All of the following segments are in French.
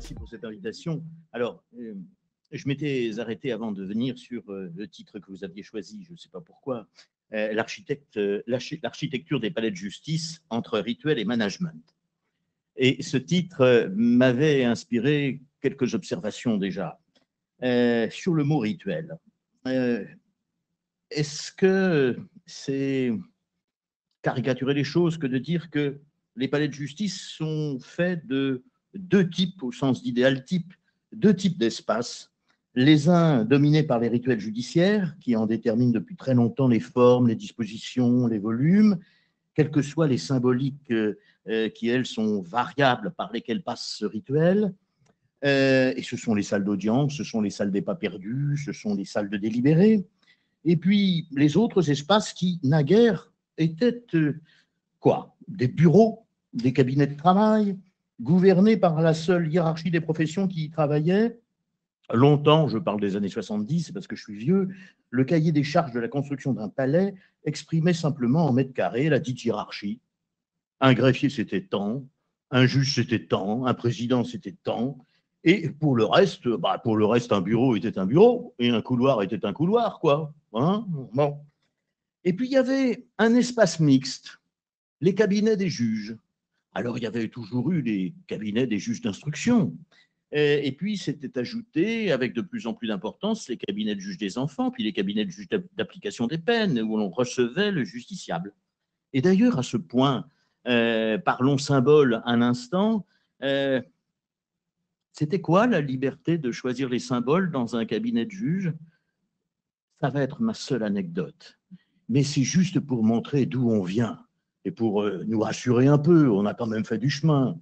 merci pour cette invitation. Alors, je m'étais arrêté avant de venir sur le titre que vous aviez choisi, je ne sais pas pourquoi, l'architecture des palais de justice entre rituel et management. Et ce titre m'avait inspiré quelques observations déjà. Sur le mot rituel, est-ce que c'est caricaturer les choses que de dire que les palais de justice sont faits de deux types, au sens d'idéal type, deux types d'espaces, les uns dominés par les rituels judiciaires, qui en déterminent depuis très longtemps les formes, les dispositions, les volumes, quelles que soient les symboliques qui, elles, sont variables par lesquelles passe ce rituel. Et ce sont les salles d'audience, ce sont les salles des pas perdus, ce sont les salles de délibéré. Et puis les autres espaces qui, naguère, étaient quoi? Des bureaux, des cabinets de travail, gouvernés par la seule hiérarchie des professions qui y travaillaient. Longtemps, je parle des années 70, c'est parce que je suis vieux, le cahier des charges de la construction d'un palais exprimait simplement en mètres carrés la dite hiérarchie. Un greffier, c'était tant, un juge, c'était tant, un président, c'était tant. Et pour le reste, un bureau était un bureau et un couloir était un couloir, quoi. Hein, bon. Et puis, il y avait un espace mixte, les cabinets des juges. Alors, il y avait toujours eu les cabinets des juges d'instruction. Et puis, s'était ajouté, avec de plus en plus d'importance, les cabinets de juges des enfants, puis les cabinets de juges d'application des peines, où l'on recevait le justiciable. Et d'ailleurs, à ce point, parlons symbole un instant, c'était quoi la liberté de choisir les symboles dans un cabinet de juge? Ça va être ma seule anecdote. Mais c'est juste pour montrer d'où on vient et pour nous rassurer un peu, on a quand même fait du chemin.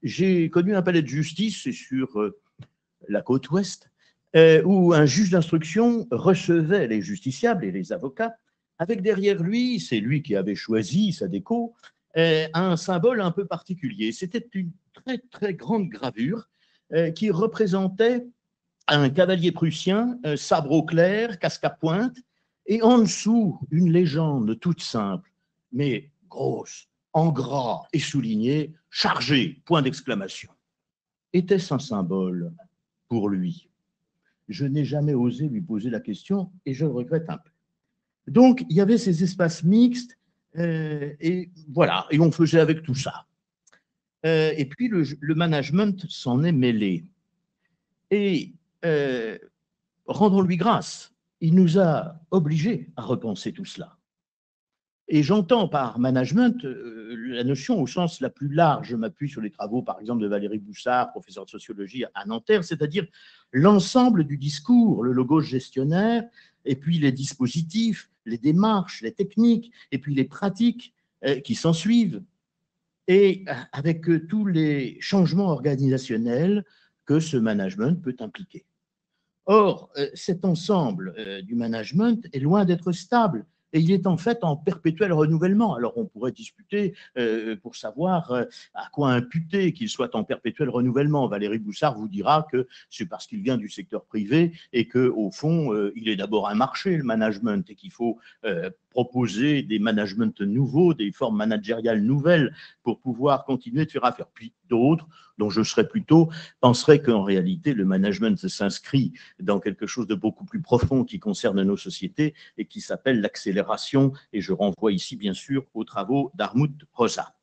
J'ai connu un palais de justice, c'est sur la côte ouest, où un juge d'instruction recevait les justiciables et les avocats, avec derrière lui, c'est lui qui avait choisi sa déco, un symbole un peu particulier. C'était une très très grande gravure qui représentait un cavalier prussien, sabre au clair, casque à pointe, et en dessous, une légende toute simple, mais grosse, en gras et soulignée, chargée, point d'exclamation. Était-ce un symbole pour lui? Je n'ai jamais osé lui poser la question et je le regrette un peu. Donc, il y avait ces espaces mixtes et voilà, et on faisait avec tout ça. Et puis, le management s'en est mêlé. Et rendons-lui grâce, il nous a obligés à repenser tout cela. Et j'entends par management la notion au sens la plus large. Je m'appuie sur les travaux, par exemple, de Valérie Boussard, professeure de sociologie à Nanterre, c'est-à-dire l'ensemble du discours, le logo gestionnaire, et puis les dispositifs, les démarches, les techniques, et puis les pratiques qui s'en suivent, et avec tous les changements organisationnels que ce management peut impliquer. Or, cet ensemble du management est loin d'être stable et il est en fait en perpétuel renouvellement. Alors, on pourrait discuter pour savoir à quoi imputer qu'il soit en perpétuel renouvellement. Valérie Boussard vous dira que c'est parce qu'il vient du secteur privé et qu'au fond, il est d'abord un marché, le management, et qu'il faut proposer des managements nouveaux, des formes managériales nouvelles pour pouvoir continuer de faire affaire. Puis d'autres, dont je serais plutôt, penseraient qu'en réalité, le management s'inscrit dans quelque chose de beaucoup plus profond qui concerne nos sociétés et qui s'appelle l'accélération. Et je renvoie ici, bien sûr, aux travaux d'Armut Rosa.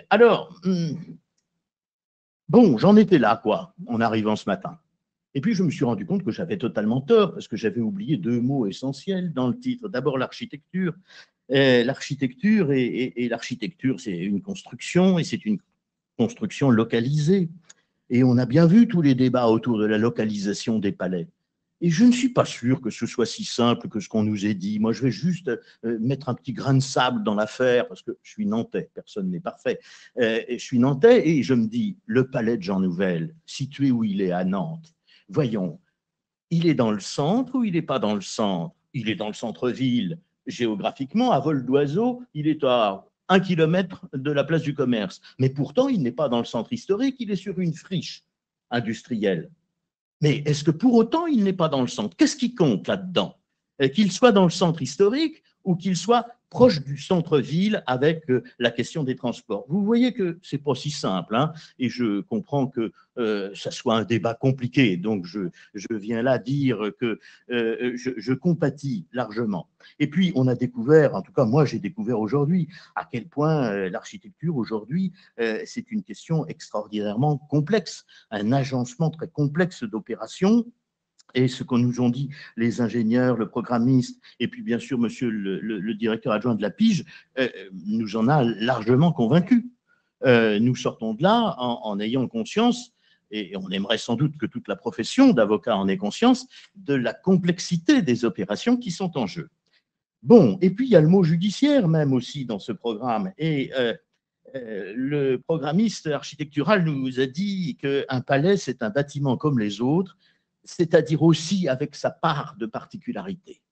Alors, bon, j'en étais là, quoi, en arrivant ce matin. Et puis, je me suis rendu compte que j'avais totalement tort, parce que j'avais oublié deux mots essentiels dans le titre. D'abord, l'architecture. L'architecture, et l'architecture, c'est une construction, et c'est une construction localisée. Et on a bien vu tous les débats autour de la localisation des palais. Et je ne suis pas sûr que ce soit si simple que ce qu'on nous ait dit. Moi, je vais juste mettre un petit grain de sable dans l'affaire, parce que je suis nantais, personne n'est parfait. Et je suis nantais et je me dis, le palais de Jean Nouvel, situé où il est à Nantes, voyons, il est dans le centre ou il n'est pas dans le centre? Il est dans le centre-ville. Géographiquement, à vol d'oiseau, il est à 1 kilomètre de la place du commerce. Mais pourtant, il n'est pas dans le centre historique, il est sur une friche industrielle. Mais est-ce que pour autant, il n'est pas dans le centre? Qu'est-ce qui compte là-dedans? Qu'il soit dans le centre historique ou qu'il soit proche du centre-ville avec la question des transports. Vous voyez que ce n'est pas si simple, hein, et je comprends que ça soit un débat compliqué, donc je viens là dire que je compatis largement. Et puis, on a découvert, en tout cas moi j'ai découvert aujourd'hui, à quel point l'architecture aujourd'hui, c'est une question extraordinairement complexe, un agencement très complexe d'opérations. Et ce qu'on nous ont dit les ingénieurs, le programmiste, et puis bien sûr monsieur le directeur adjoint de la PIGE, nous en a largement convaincus. Nous sortons de là en ayant conscience, et on aimerait sans doute que toute la profession d'avocat en ait conscience, de la complexité des opérations qui sont en jeu. Bon, et puis il y a le mot judiciaire même aussi dans ce programme, et le programmiste architectural nous a dit qu'un palais, c'est un bâtiment comme les autres, c'est-à-dire aussi avec sa part de particularité.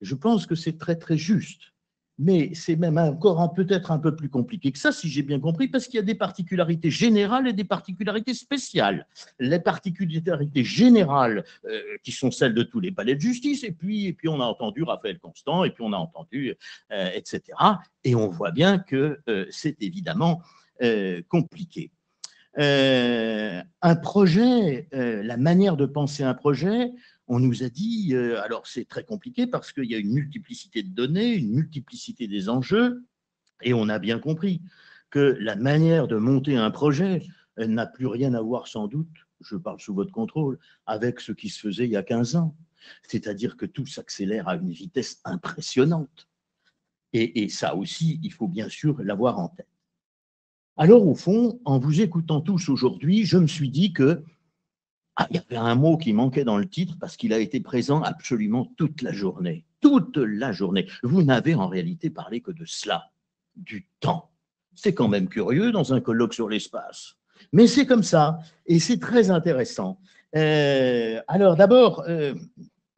Je pense que c'est très, très juste. Mais c'est même encore peut-être un peu plus compliqué que ça, si j'ai bien compris, parce qu'il y a des particularités générales et des particularités spéciales. Les particularités générales, qui sont celles de tous les palais de justice, et puis on a entendu Raphaël Constant, et puis on a entendu, etc. Et on voit bien que c'est évidemment compliqué. Un projet, la manière de penser un projet, on nous a dit, alors c'est très compliqué parce qu'il y a une multiplicité de données, une multiplicité des enjeux, et on a bien compris que la manière de monter un projet n'a plus rien à voir sans doute, je parle sous votre contrôle, avec ce qui se faisait il y a 15 ans. C'est-à-dire que tout s'accélère à une vitesse impressionnante. Et ça aussi, il faut bien sûr l'avoir en tête. Alors, au fond, en vous écoutant tous aujourd'hui, je me suis dit que il y avait un mot qui manquait dans le titre parce qu'il a été présent absolument toute la journée. Toute la journée. Vous n'avez en réalité parlé que de cela, du temps. C'est quand même curieux dans un colloque sur l'espace. Mais c'est comme ça, et c'est très intéressant. Alors d'abord,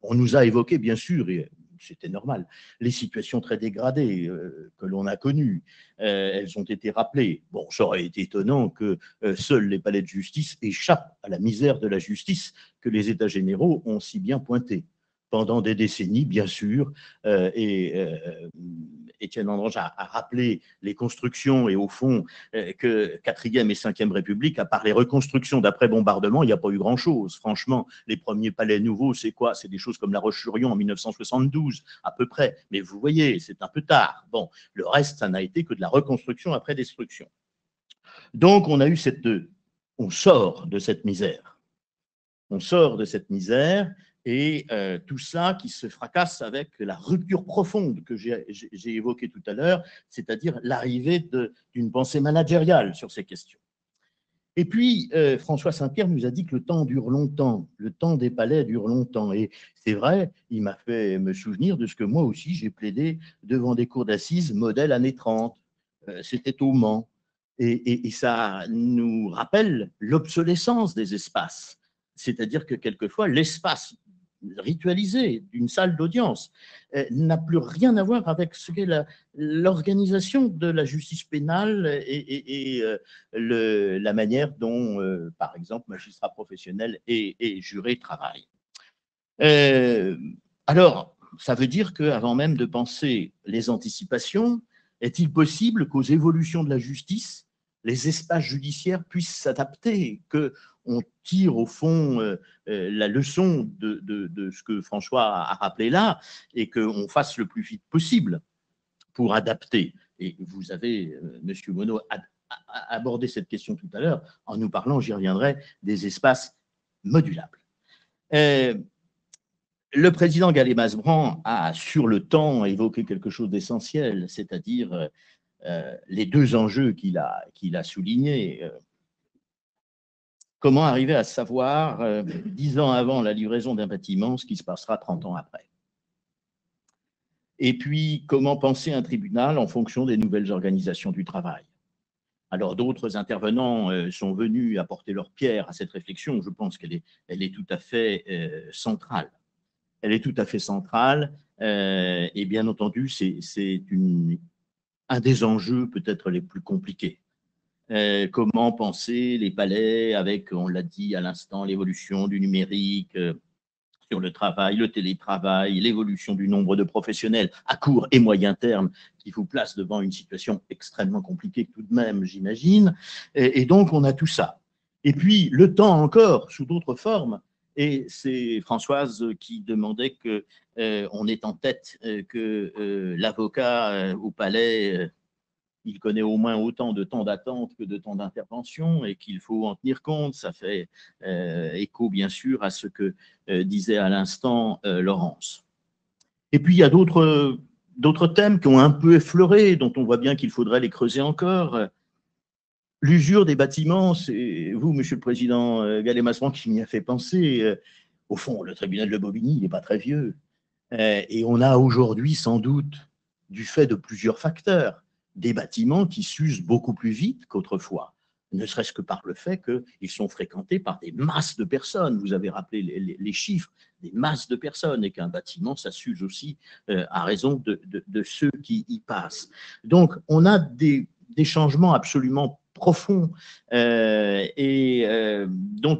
on nous a évoqué, bien sûr, et c'était normal, les situations très dégradées que l'on a connues. Elles ont été rappelées. Bon, ça aurait été étonnant que seuls les palais de justice échappent à la misère de la justice que les États généraux ont si bien pointé pendant des décennies, bien sûr, Étienne Andrange a rappelé les constructions et au fond que 4e et 5e République, à part les reconstructions d'après bombardement, il n'y a pas eu grand-chose. Franchement, les premiers palais nouveaux, c'est quoi? C'est des choses comme la Roche-sur-Yon en 1972, à peu près. Mais vous voyez, c'est un peu tard. Bon, le reste, ça n'a été que de la reconstruction après destruction. Donc, on a eu on sort de cette misère. On sort de cette misère et tout ça qui se fracasse avec la rupture profonde que j'ai évoquée tout à l'heure, c'est-à-dire l'arrivée d'une pensée managériale sur ces questions. Et puis, François Saint-Pierre nous a dit que le temps dure longtemps, le temps des palais dure longtemps. Et c'est vrai, il m'a fait me souvenir de ce que moi aussi j'ai plaidé devant des cours d'assises modèle années 30. C'était au Mans. Et ça nous rappelle l'obsolescence des espaces. C'est-à-dire que quelquefois, l'espace ritualisé d'une salle d'audience n'a plus rien à voir avec ce qu'est l'organisation de la justice pénale et la manière dont, par exemple, magistrats professionnels et jurés travaillent. Alors, ça veut dire qu'avant même de penser les anticipations, est-il possible qu'aux évolutions de la justice, les espaces judiciaires puissent s'adapter, qu'on tire au fond la leçon de ce que François a rappelé là et qu'on fasse le plus vite possible pour adapter. Et vous avez, Monsieur Monod, abordé cette question tout à l'heure en nous parlant, j'y reviendrai, des espaces modulables. Le président Gallet-Masbran a, sur le temps, évoqué quelque chose d'essentiel, c'est-à-dire les deux enjeux qu'il a soulignés. Comment arriver à savoir, 10 ans avant la livraison d'un bâtiment, ce qui se passera 30 ans après? Et puis, comment penser un tribunal en fonction des nouvelles organisations du travail? Alors, d'autres intervenants sont venus apporter leur pierre à cette réflexion. Je pense qu'elle est tout à fait centrale. Elle est tout à fait centrale et bien entendu, c'est un des enjeux peut-être les plus compliqués. Comment penser les palais avec, on l'a dit à l'instant, l'évolution du numérique, sur le travail, le télétravail, l'évolution du nombre de professionnels à court et moyen terme qui vous place devant une situation extrêmement compliquée tout de même, j'imagine. Et donc, on a tout ça. Et puis, le temps encore, sous d'autres formes, et c'est Françoise qui demandait qu'on est en tête, que l'avocat au palais, il connaît au moins autant de temps d'attente que de temps d'intervention et qu'il faut en tenir compte. Ça fait écho, bien sûr, à ce que disait à l'instant Laurence. Et puis, il y a d'autres thèmes qui ont un peu effleuré, dont on voit bien qu'il faudrait les creuser encore. L'usure des bâtiments, c'est vous, Monsieur le Président Gallet-Masseron, qui m'y a fait penser. Au fond, le tribunal de Bobigny, il n'est pas très vieux. Et on a aujourd'hui, sans doute, du fait de plusieurs facteurs, des bâtiments qui s'usent beaucoup plus vite qu'autrefois, ne serait-ce que par le fait qu'ils sont fréquentés par des masses de personnes. Vous avez rappelé les chiffres, des masses de personnes, et qu'un bâtiment, ça s'use aussi à raison de ceux qui y passent. Donc, on a des changements absolument profonds dont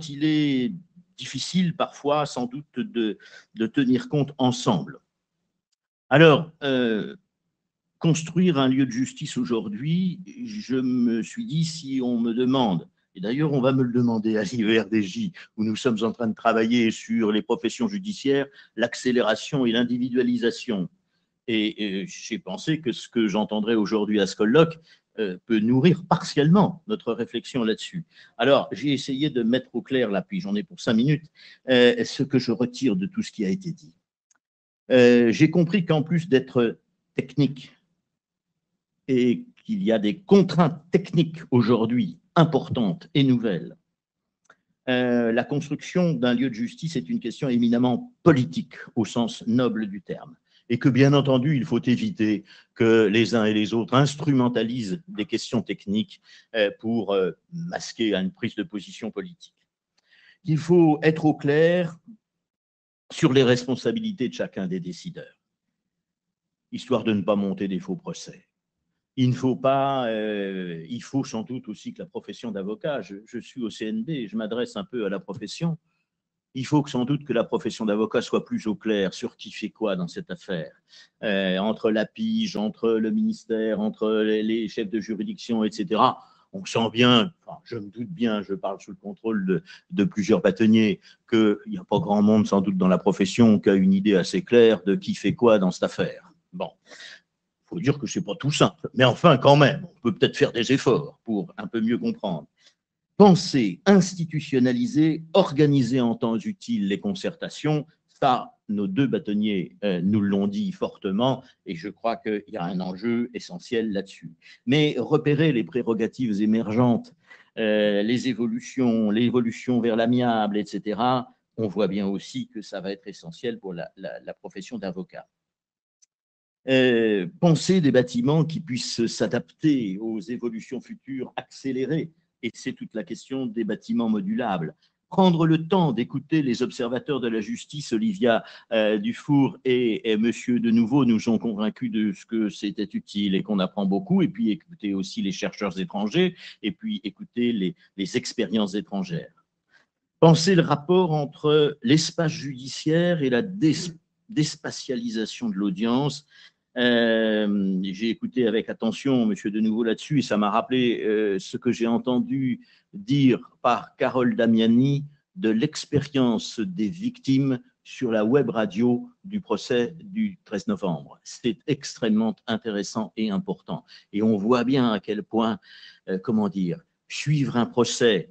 il est difficile parfois, sans doute, de tenir compte ensemble. Alors, construire un lieu de justice aujourd'hui, je me suis dit, si on me demande, et d'ailleurs on va me le demander à l'IERDJ, où nous sommes en train de travailler sur les professions judiciaires, l'accélération et l'individualisation. Et j'ai pensé que ce que j'entendrai aujourd'hui à ce colloque peut nourrir partiellement notre réflexion là-dessus. Alors, j'ai essayé de mettre au clair, là, puis j'en ai pour 5 minutes, ce que je retire de tout ce qui a été dit. J'ai compris qu'en plus d'être technique et qu'il y a des contraintes techniques aujourd'hui importantes et nouvelles, la construction d'un lieu de justice est une question éminemment politique au sens noble du terme. Et que, bien entendu, il faut éviter que les uns et les autres instrumentalisent des questions techniques pour masquer une prise de position politique. Il faut être au clair sur les responsabilités de chacun des décideurs, histoire de ne pas monter des faux procès. Il ne faut pas, il faut sans doute aussi que la profession d'avocat, je suis au CNB, je m'adresse un peu à la profession, il faut sans doute que la profession d'avocat soit plus au clair sur qui fait quoi dans cette affaire, entre la pige, entre le ministère, entre les chefs de juridiction, etc. On sent bien, enfin, je me doute bien, je parle sous le contrôle de plusieurs bâtonniers, qu'il n'y a pas grand monde sans doute dans la profession qui a une idée assez claire de qui fait quoi dans cette affaire. Bon, il faut dire que ce n'est pas tout simple, mais enfin quand même, on peut peut-être faire des efforts pour un peu mieux comprendre. Penser, institutionnaliser, organiser en temps utile les concertations, ça, nos deux bâtonniers nous l'ont dit fortement, et je crois qu'il y a un enjeu essentiel là-dessus. Mais repérer les prérogatives émergentes, l'évolution vers l'amiable, etc., on voit bien aussi que ça va être essentiel pour la profession d'avocat. Penser des bâtiments qui puissent s'adapter aux évolutions futures accélérées, et c'est toute la question des bâtiments modulables. Prendre le temps d'écouter les observateurs de la justice, Olivia Dufour et Monsieur de Nouveau nous ont convaincus de ce que c'était utile et qu'on apprend beaucoup, et puis écouter aussi les chercheurs étrangers, et puis écouter les expériences étrangères. Penser le rapport entre l'espace judiciaire et la déspatialisation de l'audience. J'ai écouté avec attention Monsieur de Nouveau là-dessus et ça m'a rappelé ce que j'ai entendu dire par Carole Damiani de l'expérience des victimes sur la web radio du procès du 13 novembre. C'est extrêmement intéressant et important. Et on voit bien à quel point, comment dire, suivre un procès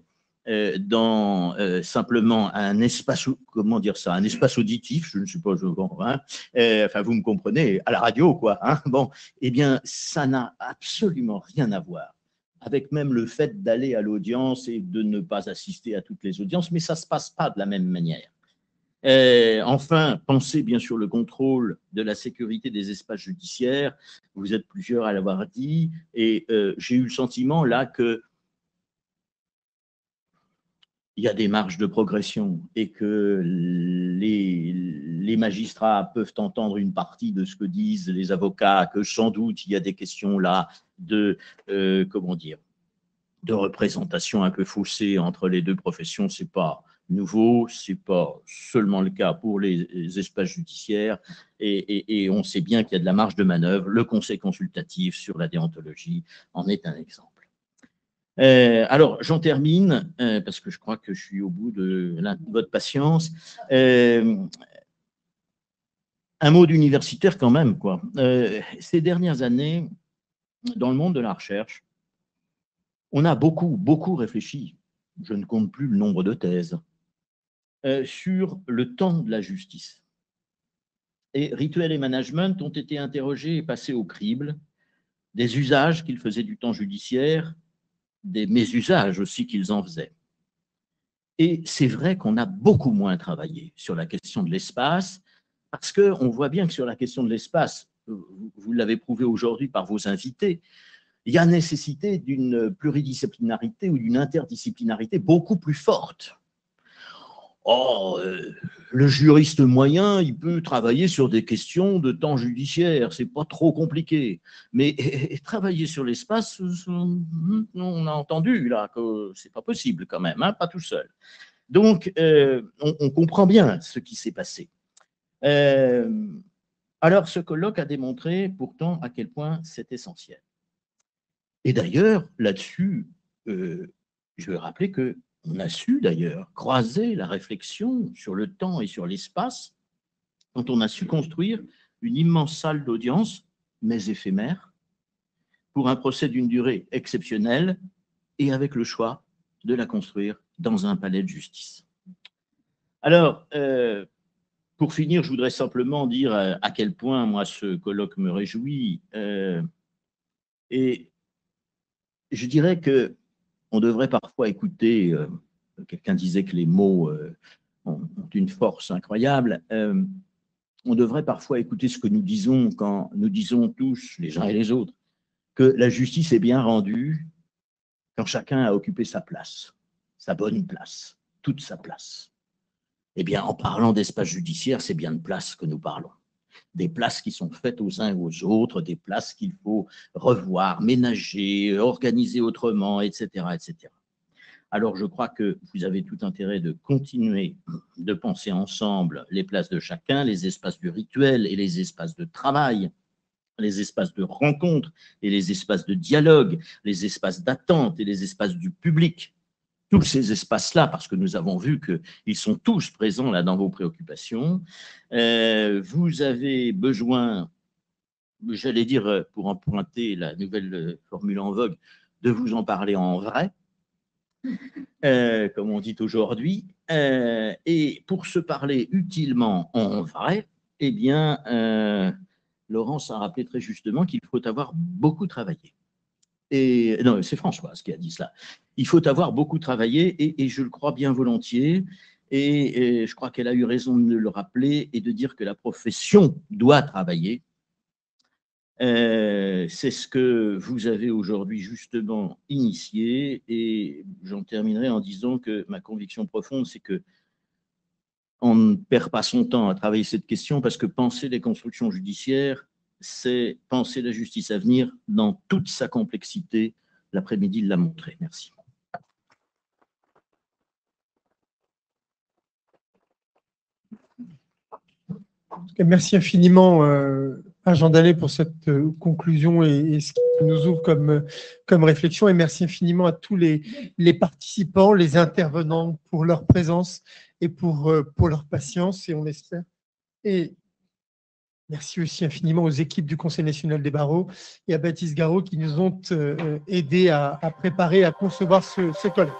dans simplement un espace, comment dire ça, un espace auditif, je ne suis pas enfin vous me comprenez, à la radio quoi, hein, bon, eh bien ça n'a absolument rien à voir avec même le fait d'aller à l'audience et de ne pas assister à toutes les audiences, mais ça ne se passe pas de la même manière. Enfin, pensez bien sûr le contrôle de la sécurité des espaces judiciaires, vous êtes plusieurs à l'avoir dit, et j'ai eu le sentiment là que il y a des marges de progression et que les magistrats peuvent entendre une partie de ce que disent les avocats, que sans doute il y a des questions là de, comment dire, de représentation un peu faussée entre les deux professions, c'est pas nouveau, ce n'est pas seulement le cas pour les espaces judiciaires, et on sait bien qu'il y a de la marge de manœuvre. Le conseil consultatif sur la déontologie en est un exemple. Alors, j'en termine, parce que je crois que je suis au bout de votre patience. Un mot d'universitaire quand même, quoi. Ces dernières années, dans le monde de la recherche, on a beaucoup réfléchi, je ne compte plus le nombre de thèses, sur le temps de la justice. Et Rituel et Management ont été interrogés et passés au crible des usages qu'ils faisaient du temps judiciaire, des mésusages aussi qu'ils en faisaient. Et c'est vrai qu'on a beaucoup moins travaillé sur la question de l'espace, parce qu'on voit bien que sur la question de l'espace, vous l'avez prouvé aujourd'hui par vos invités, il y a nécessité d'une pluridisciplinarité ou d'une interdisciplinarité beaucoup plus forte. Oh, le juriste moyen, il peut travailler sur des questions de temps judiciaire, c'est pas trop compliqué. Mais travailler sur l'espace, on a entendu là que c'est pas possible quand même, hein, pas tout seul. Donc, on comprend bien ce qui s'est passé. Alors, ce colloque a démontré pourtant à quel point c'est essentiel. Et d'ailleurs, là-dessus, je vais rappeler qu'on a su d'ailleurs croiser la réflexion sur le temps et sur l'espace quand on a su construire une immense salle d'audience, mais éphémère, pour un procès d'une durée exceptionnelle et avec le choix de la construire dans un palais de justice. Alors, pour finir, je voudrais simplement dire à quel point, moi, ce colloque me réjouit. Et je dirais qu'on devrait parfois écouter, quelqu'un disait que les mots ont une force incroyable, on devrait parfois écouter ce que nous disons quand nous disons tous, les uns et les autres, que la justice est bien rendue quand chacun a occupé sa place, sa bonne place, toute sa place. Eh bien, en parlant d'espace judiciaire, c'est bien de place que nous parlons. Des places qui sont faites aux uns et aux autres, des places qu'il faut revoir, ménager, organiser autrement, etc., etc. Alors, je crois que vous avez tout intérêt de continuer de penser ensemble les places de chacun, les espaces du rituel et les espaces de travail, les espaces de rencontre et les espaces de dialogue, les espaces d'attente et les espaces du public. Tous ces espaces-là, parce que nous avons vu qu'ils sont tous présents là dans vos préoccupations. Vous avez besoin, j'allais dire, pour emprunter la nouvelle formule en vogue, de vous en parler en vrai, comme on dit aujourd'hui. Et pour se parler utilement en vrai, eh bien, Laurence a rappelé très justement qu'il faut avoir beaucoup travaillé. Et non, c'est Françoise qui a dit cela. Il faut avoir beaucoup travaillé, et je le crois bien volontiers, et je crois qu'elle a eu raison de le rappeler et de dire que la profession doit travailler. C'est ce que vous avez aujourd'hui justement initié, et j'en terminerai en disant que ma conviction profonde, c'est que on ne perd pas son temps à travailler cette question, parce que penser les constructions judiciaires, c'est penser la justice à venir dans toute sa complexité. L'après-midi l'a montré. Merci. Merci infiniment à Jean Dallet pour cette conclusion et ce qui nous ouvre comme réflexion. Et merci infiniment à tous les participants, les intervenants pour leur présence et pour leur patience, et on espère. Et merci aussi infiniment aux équipes du Conseil national des barreaux et à Baptiste Garot qui nous ont aidés à préparer, à concevoir ce colloque.